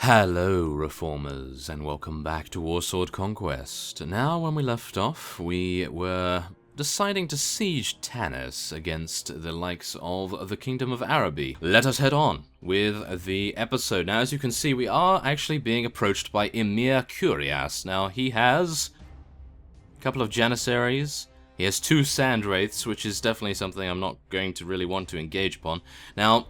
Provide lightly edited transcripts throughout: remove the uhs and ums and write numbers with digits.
Hello, Reformers, and welcome back to Warsword Conquest. Now, when we left off, we were deciding to siege Tanis against the likes of the Kingdom of Araby. Let us head on with the episode. Now, as you can see, we are actually being approached by Emir Curious. Now, he has a couple of Janissaries. He has 2 Sand Wraiths, which is definitely something I'm not going to really want to engage upon. Now,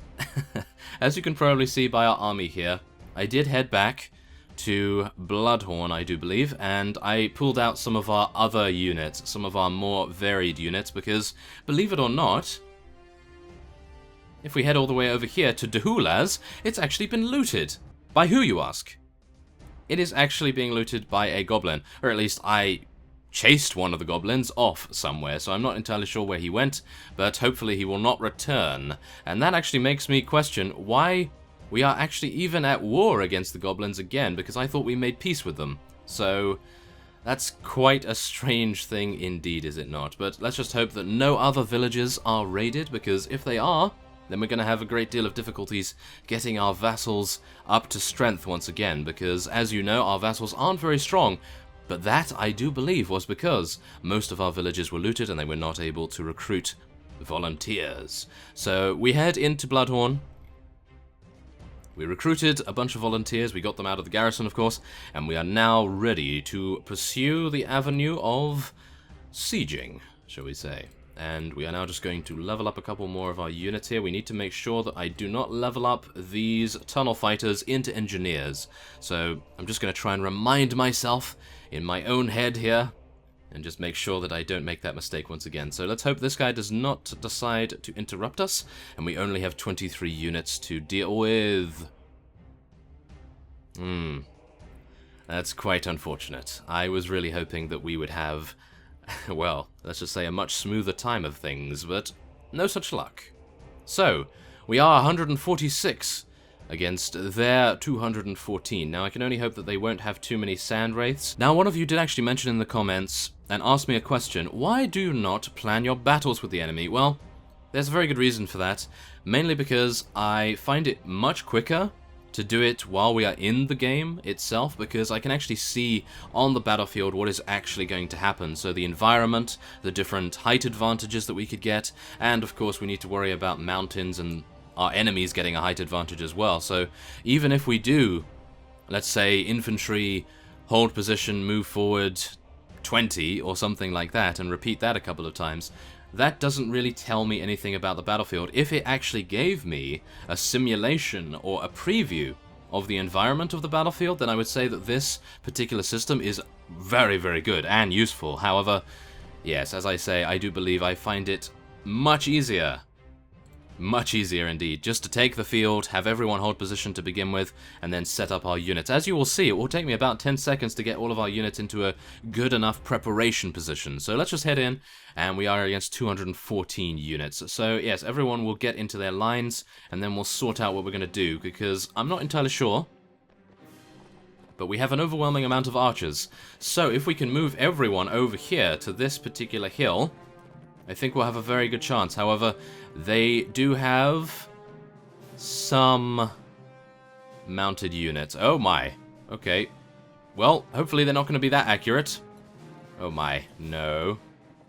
as you can probably see by our army here, I did head back to Bloodhorn, I do believe, and I pulled out some of our other units, some of our more varied units, because, believe it or not, if we head all the way over here to Dahulaz, it's actually been looted. By who, you ask? It is actually being looted by a Goblin, or at least I chased one of the Goblins off somewhere, so I'm not entirely sure where he went, but hopefully he will not return. And that actually makes me question why we are actually even at war against the Goblins again, because I thought we made peace with them. So that's quite a strange thing indeed, is it not? But let's just hope that no other villages are raided, because if they are, then we're going to have a great deal of difficulties getting our vassals up to strength once again, because as you know, our vassals aren't very strong. But that, I do believe, was because most of our villages were looted and they were not able to recruit volunteers. So we head into Bloodhorn. We recruited a bunch of volunteers, we got them out of the garrison, of course, and we are now ready to pursue the avenue of sieging, shall we say. And we are now just going to level up a couple more of our units here. We need to make sure that I do not level up these tunnel fighters into engineers. So I'm just going to try and remind myself in my own head here, and just make sure that I don't make that mistake once again. So let's hope this guy does not decide to interrupt us, and we only have 23 units to deal with. That's quite unfortunate. I was really hoping that we would have, well, let's just say a much smoother time of things, but no such luck. So, we are 146 against their 214. Now, I can only hope that they won't have too many Sand Wraiths. Now, one of you did actually mention in the comments and asked me a question: why do you not plan your battles with the enemy? Well, there's a very good reason for that, mainly because I find it much quicker to do it while we are in the game itself, because I can actually see on the battlefield what is actually going to happen. So the environment, the different height advantages that we could get, and of course we need to worry about mountains and our enemies getting a height advantage as well. So even if we do, let's say, infantry, hold position, move forward 20 or something like that, and repeat that a couple of times, that doesn't really tell me anything about the battlefield. If it actually gave me a simulation or a preview of the environment of the battlefield, then I would say that this particular system is very, very good and useful. However, yes, as I say, I do believe I find it much easier indeed, just to take the field, have everyone hold position to begin with, and then set up our units. As you will see, it will take me about 10 seconds to get all of our units into a good enough preparation position. So let's just head in, and we are against 214 units. So yes, everyone will get into their lines, and then we'll sort out what we're going to do, because I'm not entirely sure, but we have an overwhelming amount of archers. So if we can move everyone over here to this particular hill, I think we'll have a very good chance. However, they do have some mounted units. Oh my. Okay. Well, hopefully they're not going to be that accurate. Oh my. No.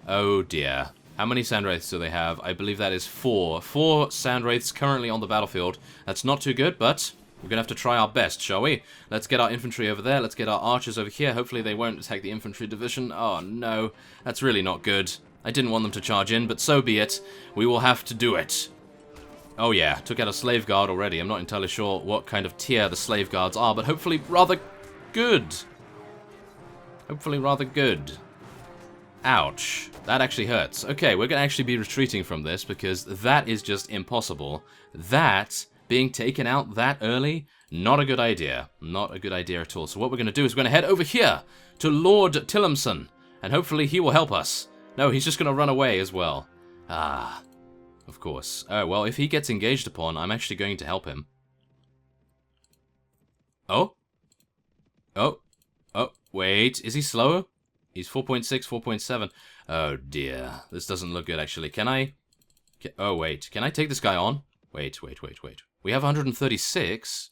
Oh dear. How many Sand Wraiths do they have? I believe that is 4. 4 Sand Wraiths currently on the battlefield. That's not too good, but we're going to have to try our best, shall we? Let's get our infantry over there. Let's get our archers over here. Hopefully they won't attack the infantry division. Oh no. That's really not good. I didn't want them to charge in, but so be it. We will have to do it. Oh yeah, took out a slave guard already. I'm not entirely sure what kind of tier the slave guards are, but hopefully rather good. Hopefully rather good. Ouch. That actually hurts. Okay, we're going to actually be retreating from this, because that is just impossible. That, being taken out that early, not a good idea. Not a good idea at all. So what we're going to do is we're going to head over here to Lord Tillemson, and hopefully he will help us. No, he's just going to run away as well. Ah, of course. Oh, well, if he gets engaged upon, I'm actually going to help him. Oh? Oh? Oh, wait. Is he slower? He's 4.6, 4.7. Oh, dear. This doesn't look good, actually. Can I... Oh, wait. Can I take this guy on? Wait. We have 136.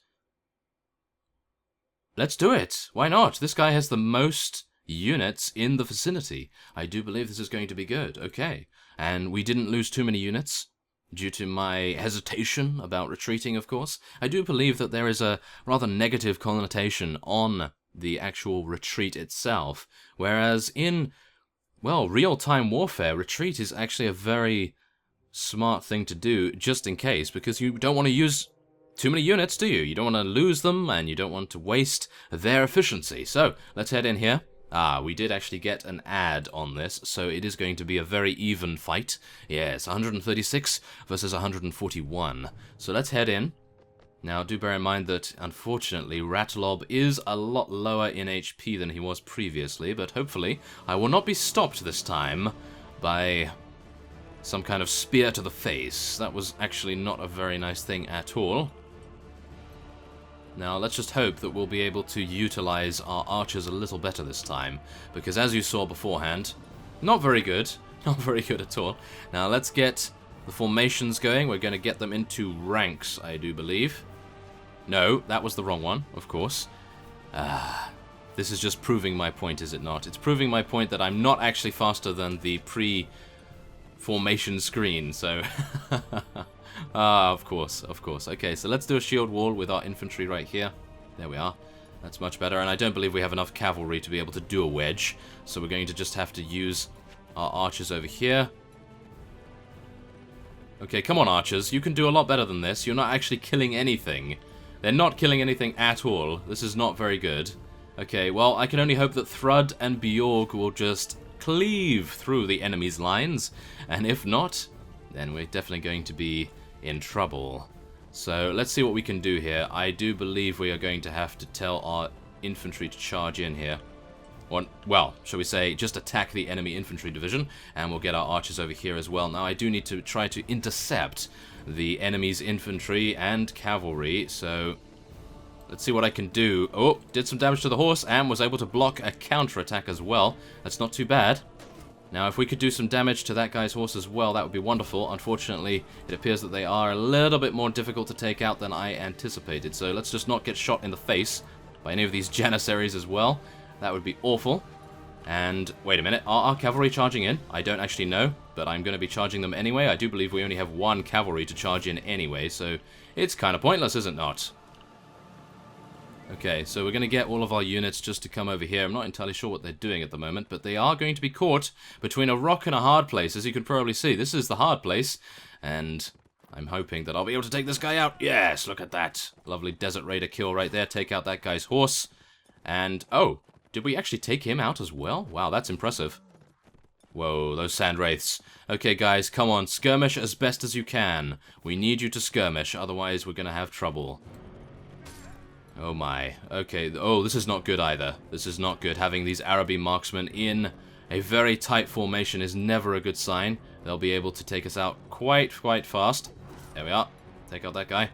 let's do it. Why not? This guy has the most units in the vicinity. I do believe this is going to be good. Okay. And we didn't lose too many units due to my hesitation about retreating, of course. I do believe that there is a rather negative connotation on the actual retreat itself, whereas in, well, real-time warfare, retreat is actually a very smart thing to do, just in case, because you don't want to use too many units, do you? You don't want to lose them, and you don't want to waste their efficiency. So, let's head in here. Ah, we did actually get an ad on this, so it is going to be a very even fight. Yes, 136 versus 141. So let's head in. Now, do bear in mind that, unfortunately, Ratogres is a lot lower in HP than he was previously, but hopefully I will not be stopped this time by some kind of spear to the face. That was actually not a very nice thing at all. Now, let's just hope that we'll be able to utilize our archers a little better this time, because as you saw beforehand, not very good. Not very good at all. Now, let's get the formations going. We're going to get them into ranks, I do believe. No, that was the wrong one, of course. This is just proving my point, is it not? It's proving my point that I'm not actually faster than the pre-formation screen, so... of course, of course. Okay, so let's do a shield wall with our infantry right here. There we are. That's much better, and I don't believe we have enough cavalry to be able to do a wedge, so we're going to just have to use our archers over here. Okay, come on, archers. You can do a lot better than this. You're not actually killing anything. They're not killing anything at all. This is not very good. Okay, well, I can only hope that Thrud and Bjorg will just cleave through the enemy's lines, and if not, then we're definitely going to be in trouble. So let's see what we can do here. I do believe we are going to have to tell our infantry to charge in here. Or, well, shall we say, just attack the enemy infantry division, and we'll get our archers over here as well. Now, I do need to try to intercept the enemy's infantry and cavalry, so let's see what I can do. Oh, did some damage to the horse, and was able to block a counter-attack as well. That's not too bad. Now, if we could do some damage to that guy's horse as well, that would be wonderful. Unfortunately, it appears that they are a little bit more difficult to take out than I anticipated. So let's just not get shot in the face by any of these janissaries as well. That would be awful. And, wait a minute, are our cavalry charging in? I don't actually know, but I'm going to be charging them anyway. I do believe we only have one cavalry to charge in anyway, so it's kind of pointless, is it not? Okay, so we're going to get all of our units just to come over here. I'm not entirely sure what they're doing at the moment, but they are going to be caught between a rock and a hard place, as you can probably see. This is the hard place, and I'm hoping that I'll be able to take this guy out. Yes, look at that. Lovely Desert Raider kill right there. Take out that guy's horse. And, oh, did we actually take him out as well? Wow, that's impressive. Whoa, those sand wraiths. Okay, guys, come on. Skirmish as best as you can. We need you to skirmish, otherwise we're going to have trouble. Oh my. Okay. Oh, this is not good either. This is not good. Having these Araby marksmen in a very tight formation is never a good sign. They'll be able to take us out quite fast. There we are. Take out that guy.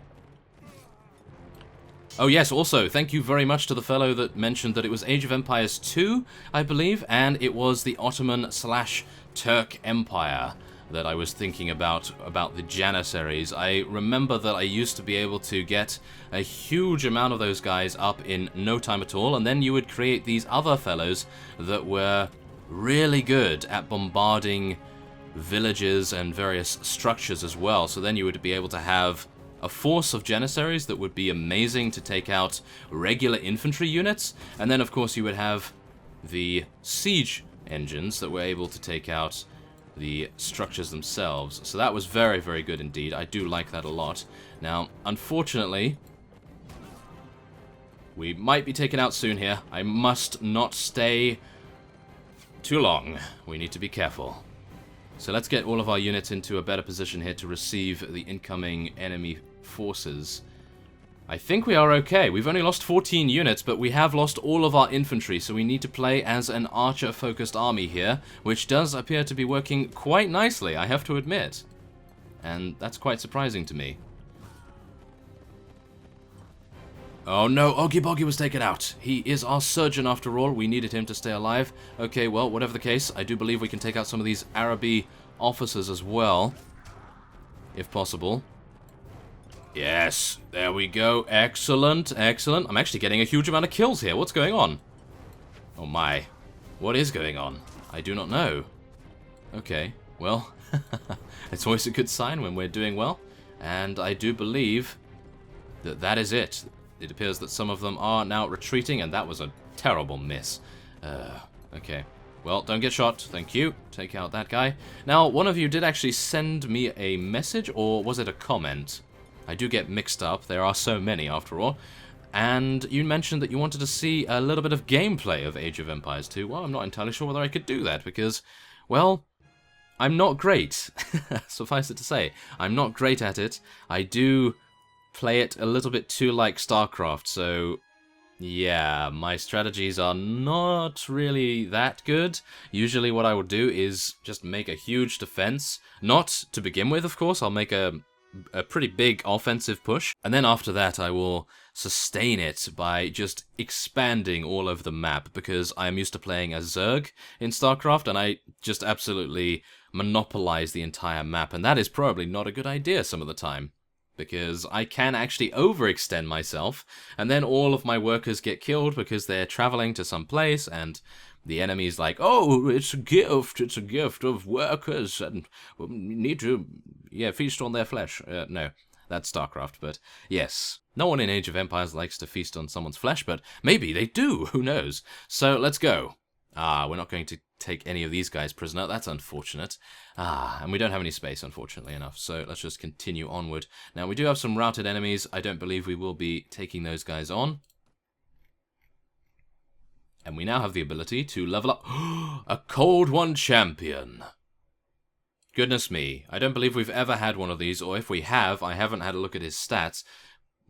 Oh yes, also, thank you very much to the fellow that mentioned that it was Age of Empires 2, I believe, and it was the Ottoman/Turk Empire that I was thinking about the Janissaries. I remember that I used to be able to get a huge amount of those guys up in no time at all, and then you would create these other fellows that were really good at bombarding villages and various structures as well. So then you would be able to have a force of Janissaries that would be amazing to take out regular infantry units, and then of course you would have the siege engines that were able to take out the structures themselves. So that was very good indeed. I do like that a lot. Now, unfortunately, we might be taken out soon here. I must not stay too long. We need to be careful. So let's get all of our units into a better position here to receive the incoming enemy forces. I think we are okay. We've only lost 14 units, but we have lost all of our infantry, so we need to play as an archer-focused army here, which does appear to be working quite nicely, I have to admit. And that's quite surprising to me. Oh no, Oggy Boggy was taken out. He is our surgeon after all. We needed him to stay alive. Okay, well, whatever the case, I do believe we can take out some of these Araby officers as well, if possible. Yes, there we go. Excellent, excellent. I'm actually getting a huge amount of kills here. What's going on? Oh my. What is going on? I do not know. Okay, well, it's always a good sign when we're doing well. And I do believe that that is it. It appears that some of them are now retreating, and that was a terrible miss. Okay. Well, don't get shot. Thank you. Take out that guy. Now, one of you did actually send me a message, or was it a comment? I do get mixed up. There are so many, after all. And you mentioned that you wanted to see a little bit of gameplay of Age of Empires 2. Well, I'm not entirely sure whether I could do that, because, well, I'm not great. Suffice it to say, I'm not great at it. I do play it a little bit too like StarCraft, so yeah, my strategies are not really that good. Usually what I would do is just make a huge defense. Not to begin with, of course. I'll make a pretty big offensive push, and then after that I will sustain it by just expanding all over the map, because I am used to playing as Zerg in StarCraft, and I just absolutely monopolize the entire map, and that is probably not a good idea some of the time, because I can actually overextend myself, and then all of my workers get killed because they're traveling to some place, and the enemy's like, oh, it's a gift of workers, and we need to, yeah, feast on their flesh. No, that's StarCraft, but yes. No one in Age of Empires likes to feast on someone's flesh, but maybe they do, who knows? So, let's go. We're not going to take any of these guys prisoner, that's unfortunate. And we don't have any space, unfortunately enough, so let's just continue onward. Now, we do have some routed enemies. I don't believe we will be taking those guys on. And we now have the ability to level up a Cold One champion. Goodness me, I don't believe we've ever had one of these, or if we have, I haven't had a look at his stats.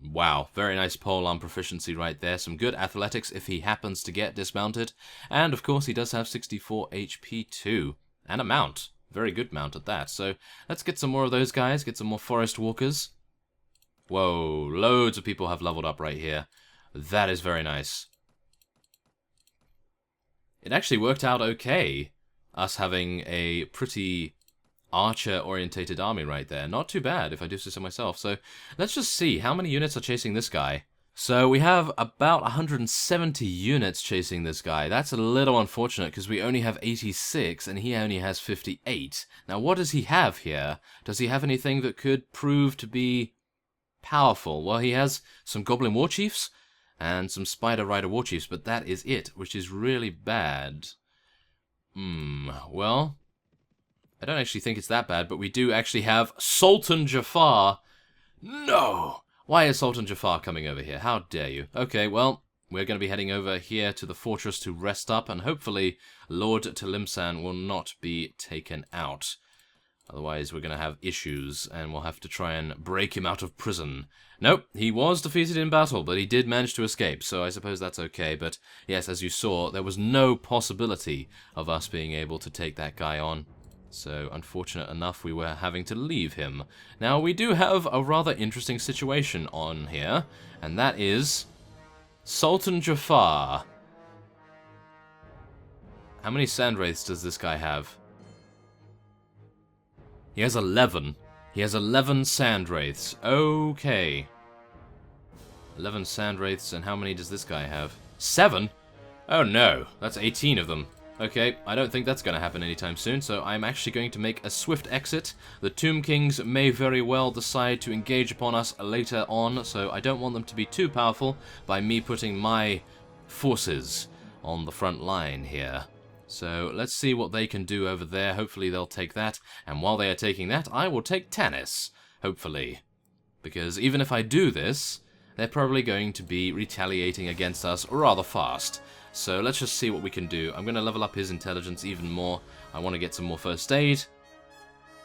Wow, very nice polearm proficiency right there. Some good athletics if he happens to get dismounted. And of course he does have 64 HP too. And a mount. Very good mount at that. So let's get some more of those guys, get some more forest walkers. Whoa, loads of people have leveled up right here. That is very nice. It actually worked out okay, us having a pretty archer-orientated army right there. Not too bad, if I do say so myself. So let's just see how many units are chasing this guy. So we have about 170 units chasing this guy. That's a little unfortunate because we only have 86 and he only has 58. Now what does he have here? Does he have anything that could prove to be powerful? Well, he has some Goblin War Chiefs and some Spider Rider War Chiefs, but that is it, which is really bad. Well, I don't actually think it's that bad, but we do actually have Sultan Jafar. No! Why is Sultan Jafar coming over here? How dare you? Okay, well, we're going to be heading over here to the fortress to rest up, and hopefully Lord Talimsan will not be taken out. Otherwise, we're going to have issues, and we'll have to try and break him out of prison. Nope, he was defeated in battle, but he did manage to escape, so I suppose that's okay. But yes, as you saw, there was no possibility of us being able to take that guy on. So, unfortunate enough, we were having to leave him. Now, we do have a rather interesting situation on here, and that is Sultan Jafar. How many Sandwraiths does this guy have? He has 11. He has 11 Sandwraiths. Okay. 11 Sandwraiths, and how many does this guy have? 7? Oh no, that's 18 of them. Okay, I don't think that's going to happen anytime soon, so I'm actually going to make a swift exit. The Tomb Kings may very well decide to engage upon us later on, so I don't want them to be too powerful by me putting my forces on the front line here. So let's see what they can do over there. Hopefully they'll take that, and while they are taking that, I will take Tanis, hopefully. Because even if I do this, they're probably going to be retaliating against us rather fast. So let's just see what we can do. I'm going to level up his intelligence even more. I want to get some more first aid.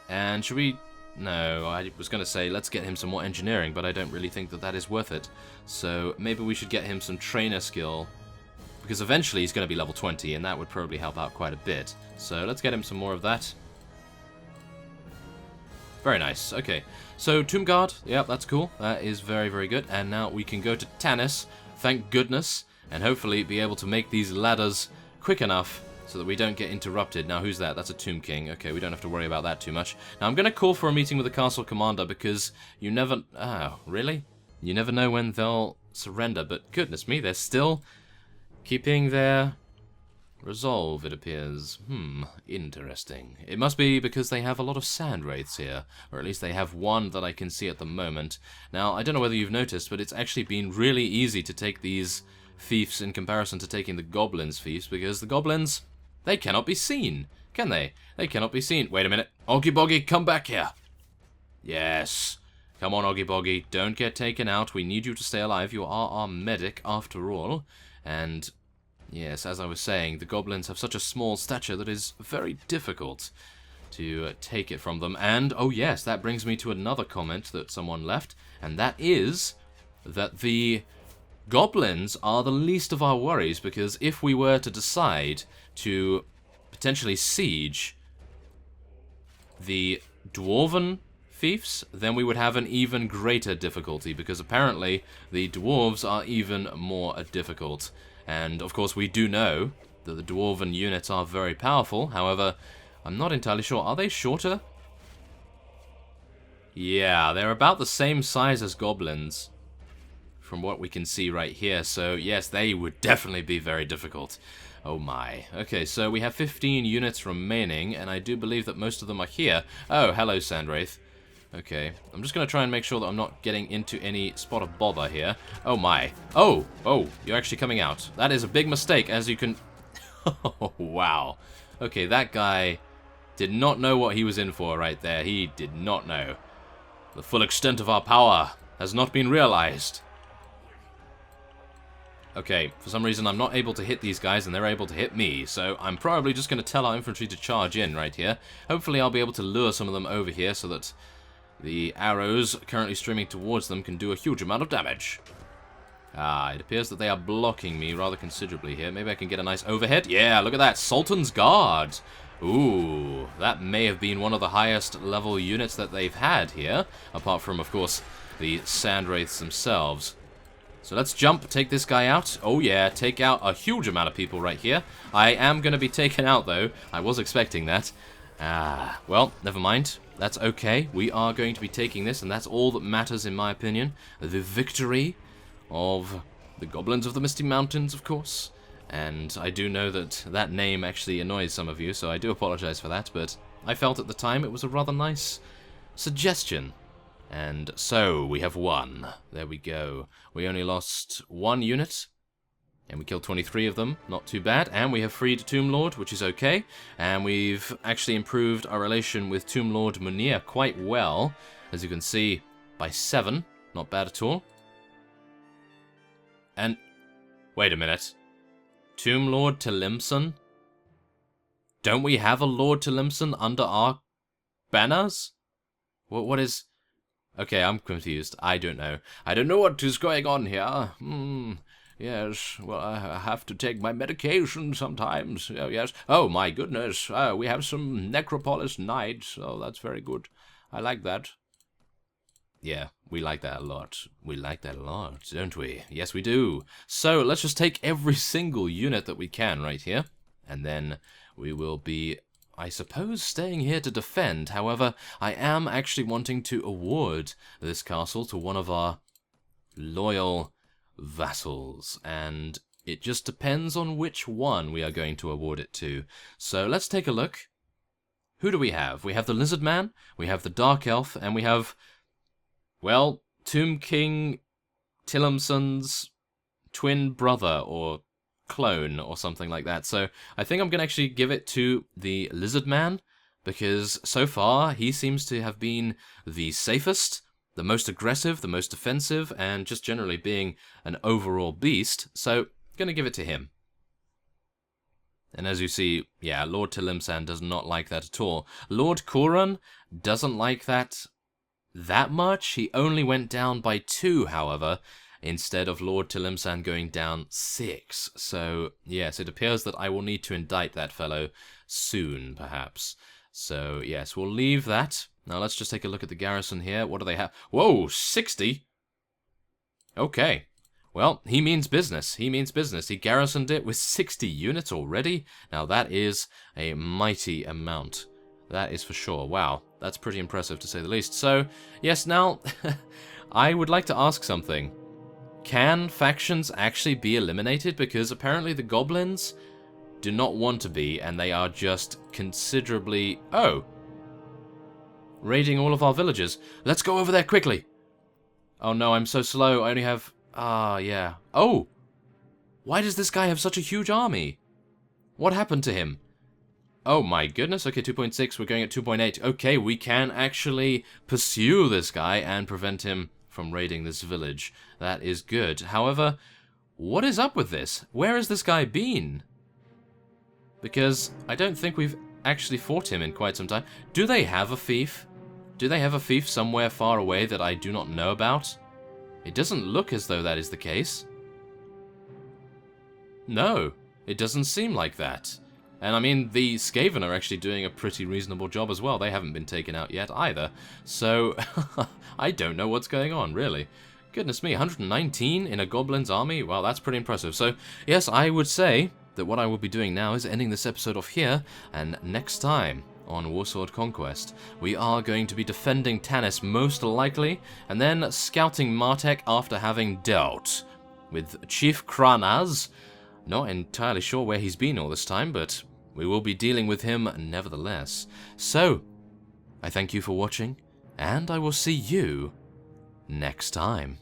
And should we... No, I was going to say let's get him some more engineering, but I don't really think that that is worth it. So maybe we should get him some trainer skill, because eventually he's going to be level 20, and that would probably help out quite a bit. So let's get him some more of that. Very nice. Okay, so Tomb Guard, yeah, that's cool. That is very, very good. And now we can go to Tanis, thank goodness, and hopefully be able to make these ladders quick enough so that we don't get interrupted. Now, who's that? That's a Tomb King. Okay, we don't have to worry about that too much. Now, I'm going to call for a meeting with the castle commander because you never... Oh, really? You never know when they'll surrender, but goodness me, they're still keeping their resolve, it appears. Interesting. It must be because they have a lot of sand wraiths here, or at least they have one that I can see at the moment. Now, I don't know whether you've noticed, but it's actually been really easy to take these fiefs in comparison to taking the Goblins' fiefs, because the Goblins, they cannot be seen, can they? They cannot be seen. Wait a minute. Oggy Boggy, come back here. Yes. Come on, Oggy Boggy. Don't get taken out. We need you to stay alive. You are our medic, after all. And yes, as I was saying, the Goblins have such a small stature that it is very difficult to take it from them. And, oh yes, that brings me to another comment that someone left, and that is that the Goblins are the least of our worries, because if we were to decide to potentially siege the Dwarven fiefs, then we would have an even greater difficulty, because apparently the Dwarves are even more difficult. And of course we do know that the Dwarven units are very powerful. However, I'm not entirely sure. Are they shorter? Yeah, they're about the same size as Goblins, from what we can see right here. So yes, they would definitely be very difficult. Oh my. Okay, so we have 15 units remaining, and I do believe that most of them are here. Oh, hello, Sandwraith. Okay, I'm just going to try and make sure that I'm not getting into any spot of bother here. Oh my. Oh, you're actually coming out. That is a big mistake, as you can... Oh, wow. Okay, that guy did not know what he was in for right there. He did not know. The full extent of our power has not been realized. Okay, for some reason I'm not able to hit these guys and they're able to hit me, so I'm probably just going to tell our infantry to charge in right here. Hopefully I'll be able to lure some of them over here so that the arrows currently streaming towards them can do a huge amount of damage. Ah, it appears that they are blocking me rather considerably here. Maybe I can get a nice overhead. Yeah, look at that, Sultan's Guard. Ooh, that may have been one of the highest level units that they've had here, apart from, of course, the Sandwraiths themselves. So let's jump, take this guy out. Oh yeah, take out a huge amount of people right here. I am going to be taken out though. I was expecting that. Well, never mind. That's okay. We are going to be taking this, and that's all that matters in my opinion. The victory of the Goblins of the Misty Mountains, of course. And I do know that that name actually annoys some of you, so I do apologize for that, but I felt at the time it was a rather nice suggestion. And so, we have won. There we go. We only lost one unit, and we killed 23 of them. Not too bad. And we have freed Tomb Lord, which is okay. And we've actually improved our relation with Tomb Lord Munir quite well. As you can see, by 7. Not bad at all. And, wait a minute. Tomb Lord Tlemcen? Don't we have a Lord Tlemcen under our banners? What is... Okay, I'm confused. I don't know. I don't know what is going on here. Yes, well, I have to take my medication sometimes. Oh, yes. Oh, my goodness. We have some Necropolis Knights. Oh, that's very good. I like that. Yeah, we like that a lot. We like that a lot, don't we? Yes, we do. So, let's just take every single unit that we can right here. And then we will be... I suppose staying here to defend. However, I am actually wanting to award this castle to one of our loyal vassals, and it just depends on which one we are going to award it to. So let's take a look. Who do we have? We have the Lizardman, we have the Dark Elf, and we have, well, Tomb King Tlemcen's twin brother, or clone or something like that. So I think I'm going to actually give it to the Lizardman, because so far he seems to have been the safest, the most aggressive, the most defensive, and just generally being an overall beast. So going to give it to him. And as you see, yeah, Lord Tlemcen does not like that at all. Lord Koran doesn't like that much. He only went down by 2, however, instead of Lord Tlemcen going down 6. So, yes, it appears that I will need to indict that fellow soon, perhaps. So, yes, we'll leave that. Now, let's just take a look at the garrison here. What do they have? Whoa, 60? Okay. Well, he means business. He means business. He garrisoned it with 60 units already. Now, that is a mighty amount. That is for sure. Wow, that's pretty impressive to say the least. So, yes, now, I would like to ask something. Can factions actually be eliminated? Because apparently the Goblins do not want to be, and they are just considerably... Oh! Raiding all of our villages. Let's go over there quickly! Oh no, I'm so slow. I only have... Ah, yeah. Oh! Why does this guy have such a huge army? What happened to him? Oh my goodness. Okay, 2.6. We're going at 2.8. Okay, we can actually pursue this guy and prevent him from raiding this village. That is good. However, what is up with this? Where has this guy been? Because I don't think we've actually fought him in quite some time. Do they have a fief? Do they have a fief somewhere far away that I do not know about? It doesn't look as though that is the case. No, it doesn't seem like that. And I mean, the Skaven are actually doing a pretty reasonable job as well. They haven't been taken out yet either. So, I don't know what's going on, really. Goodness me, 119 in a Goblin's army? Well, that's pretty impressive. So, yes, I would say that what I will be doing now is ending this episode off here, and next time on Warsword Conquest, we are going to be defending Tanis most likely, and then scouting Martek after having dealt with Chief Kranaz. Not entirely sure where he's been all this time, but we will be dealing with him nevertheless. So, I thank you for watching, and I will see you next time.